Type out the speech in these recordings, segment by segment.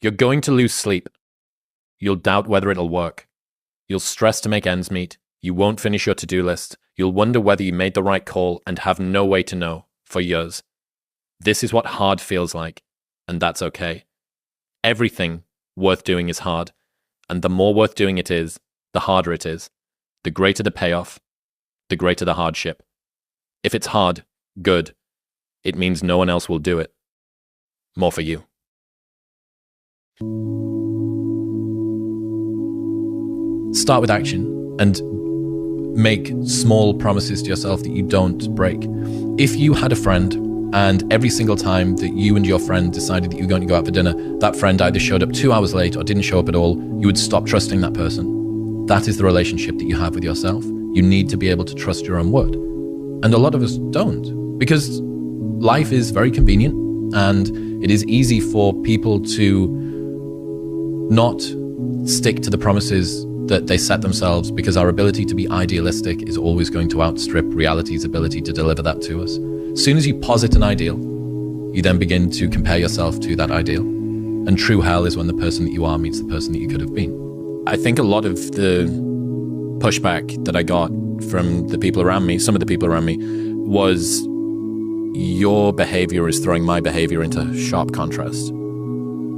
You're going to lose sleep. You'll doubt whether it'll work. You'll stress to make ends meet. You won't finish your to-do list. You'll wonder whether you made the right call and have no way to know for years. This is what hard feels like, and that's okay. Everything worth doing is hard, and the more worth doing it is, the harder it is. The greater the payoff, the greater the hardship. If it's hard, good. It means no one else will do it. More for you. Start with action and make small promises to yourself that you don't break. If you had a friend and every single time that you and your friend decided that you were going to go out for dinner, that friend either showed up 2 hours late or didn't show up at all, you would stop trusting that person. That is the relationship that you have with yourself. You need to be able to trust your own word. And a lot of us don't, because life is very convenient and it is easy for people to not stick to the promises that they set themselves, because our ability to be idealistic is always going to outstrip reality's ability to deliver that to us. As soon as you posit an ideal, you then begin to compare yourself to that ideal. And true hell is when the person that you are meets the person that you could have been. I think a lot of the pushback that I got from the people around me, some of the people around me, was your behavior is throwing my behavior into sharp contrast.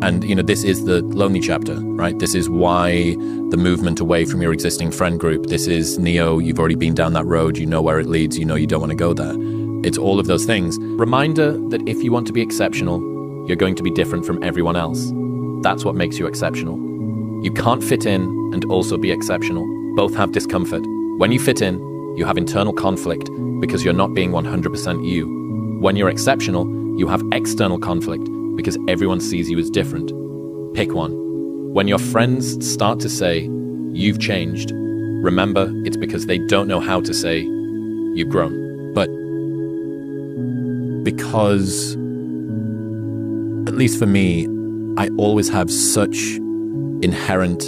And, this is the lonely chapter, right? This is why the movement away from your existing friend group. This is Neo, you've already been down that road. You know where it leads. You know you don't want to go there. It's all of those things. Reminder that if you want to be exceptional, you're going to be different from everyone else. That's what makes you exceptional. You can't fit in and also be exceptional. Both have discomfort. When you fit in, you have internal conflict because you're not being 100% you. When you're exceptional, you have external conflict because everyone sees you as different. Pick one. When your friends start to say, you've changed, remember it's because they don't know how to say, you've grown. But because, at least for me, I always have such inherent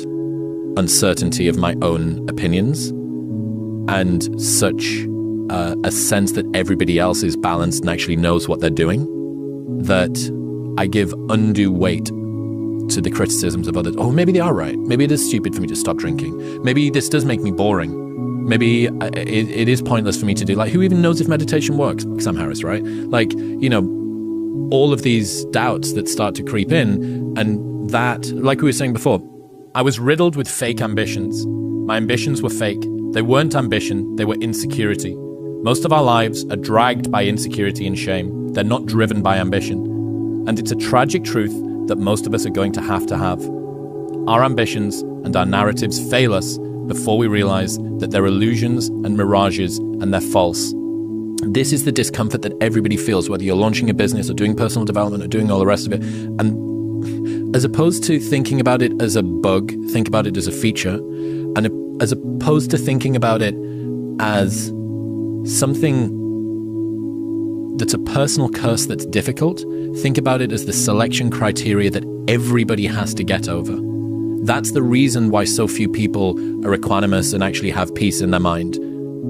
uncertainty of my own opinions and such a sense that everybody else is balanced and actually knows what they're doing, that I give undue weight to the criticisms of others. Oh, maybe they are right. Maybe it is stupid for me to stop drinking. Maybe this does make me boring. Maybe it is pointless for me to do. Like, who even knows if meditation works? Sam Harris, right? Like, all of these doubts that start to creep in, and that, like we were saying before, I was riddled with fake ambitions. My ambitions were fake. They weren't ambition, they were insecurity. Most of our lives are dragged by insecurity and shame. They're not driven by ambition. And it's a tragic truth that most of us are going to have. Our ambitions and our narratives fail us before we realize that they're illusions and mirages and they're false. This is the discomfort that everybody feels, whether you're launching a business or doing personal development or doing all the rest of it. And as opposed to thinking about it as a bug, think about it as a feature. And as opposed to thinking about it as something that's a personal curse that's difficult, think about it as the selection criteria that everybody has to get over. That's the reason why so few people are equanimous and actually have peace in their mind.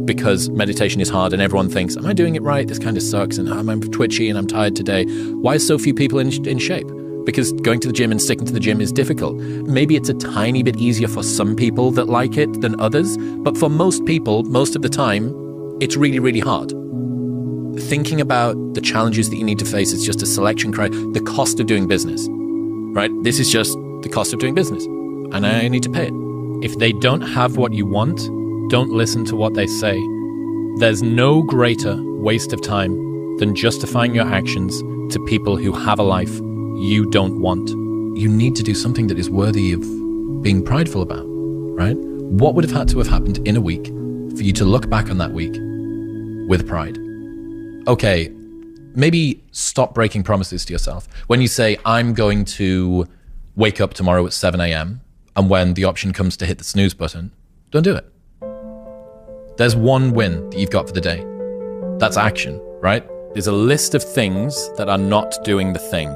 Because meditation is hard and everyone thinks, am I doing it right? This kind of sucks and I'm twitchy and I'm tired today. Why are so few people in shape? Because going to the gym and sticking to the gym is difficult. Maybe it's a tiny bit easier for some people that like it than others, but for most people, most of the time, it's really, really hard. Thinking about the challenges that you need to face is just a selection criteria. The cost of doing business, right? This is just the cost of doing business, and I need to pay it. If they don't have what you want, don't listen to what they say. There's no greater waste of time than justifying your actions to people who have a life you don't want. You need to do something that is worthy of being prideful about, right? What would have had to have happened in a week for you to look back on that week with pride? Okay, maybe stop breaking promises to yourself. When you say, I'm going to wake up tomorrow at 7 a.m., and when the option comes to hit the snooze button, don't do it. There's one win that you've got for the day. That's action, right? There's a list of things that are not doing the thing.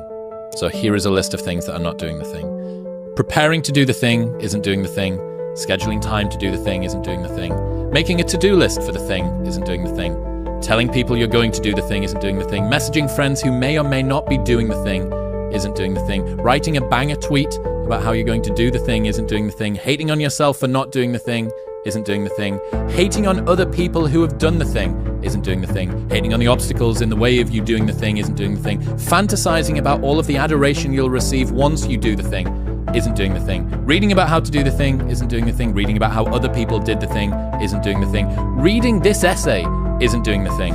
So here is a list of things that are not doing the thing. Preparing to do the thing isn't doing the thing. Scheduling time to do the thing isn't doing the thing. Making a to-do list for the thing isn't doing the thing. Telling people you're going to do the thing isn't doing the thing. Messaging friends who may or may not be doing the thing isn't doing the thing. Writing a banger tweet about how you're going to do the thing isn't doing the thing. Hating on yourself for not doing the thing isn't doing the thing. Hating on other people who have done the thing isn't doing the thing. Hating on the obstacles in the way of you doing the thing isn't doing the thing. Fantasizing about all of the adoration you'll receive once you do the thing isn't doing the thing. Reading about how to do the thing isn't doing the thing. Reading about how other people did the thing isn't doing the thing. Reading this essay isn't doing the thing.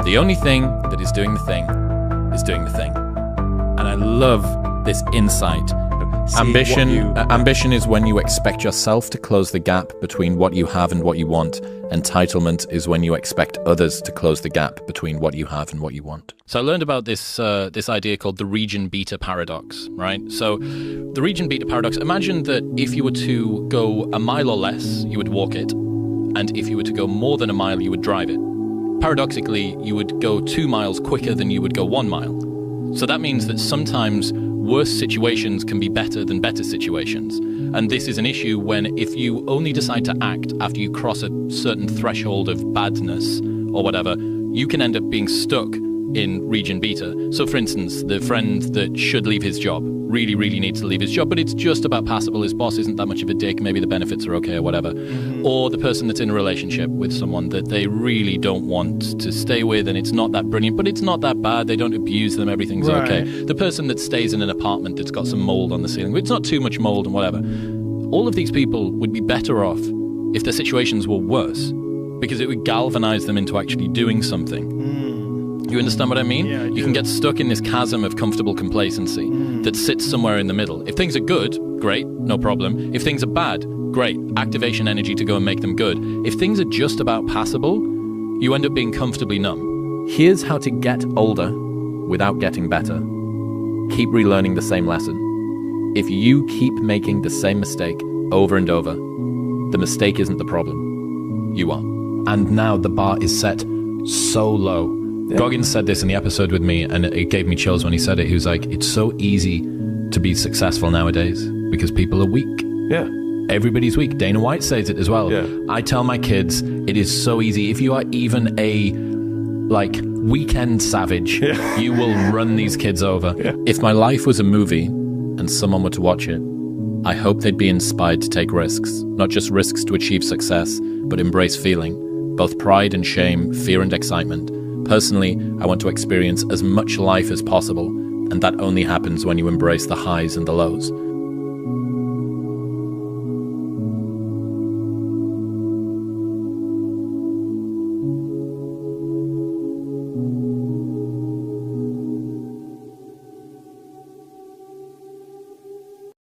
The only thing that is doing the thing is doing the thing. And I love this insight. Ambition is when you expect yourself to close the gap between what you have and what you want. Entitlement is when you expect others to close the gap between what you have and what you want. So I learned about this idea called the region beta paradox, right? So the region beta paradox, imagine that if you were to go a mile or less, you would walk it. And if you were to go more than a mile, you would drive it. Paradoxically, you would go 2 miles quicker than you would go 1 mile. So that means that sometimes worse situations can be better than better situations. And this is an issue when if you only decide to act after you cross a certain threshold of badness or whatever, you can end up being stuck in region beta. So for instance, the friend that should leave his job really needs to leave his job, but it's just about passable. His boss isn't that much of a dick. Maybe the benefits are okay or whatever. Or the person that's in a relationship with someone that they really don't want to stay with, and it's not that brilliant, but it's not that bad. They don't abuse them. Everything's okay. The person that stays in an apartment that's got some mold on the ceiling, but it's not too much mold and whatever. All of these people would be better off if their situations were worse, because it would galvanize them into actually doing something. You understand what I mean? Yeah, I do. You can get stuck in this chasm of comfortable complacency that sits somewhere in the middle. If things are good, great, no problem. If things are bad, great, activation energy to go and make them good. If things are just about passable, you end up being comfortably numb. Here's how to get older without getting better. Keep relearning the same lesson. If you keep making the same mistake over and over, the mistake isn't the problem. You are. And now the bar is set so low. Yeah. Goggins said this in the episode with me, and it gave me chills when he said it. He was like, it's so easy to be successful nowadays because people are weak. Yeah. Everybody's weak. Dana White says it as well. Yeah. I tell my kids, it is so easy. If you are even a weekend savage, you will run these kids over. Yeah. If my life was a movie and someone were to watch it, I hope they'd be inspired to take risks. Not just risks to achieve success, but embrace feeling. Both pride and shame, fear and excitement. Personally, I want to experience as much life as possible, and that only happens when you embrace the highs and the lows.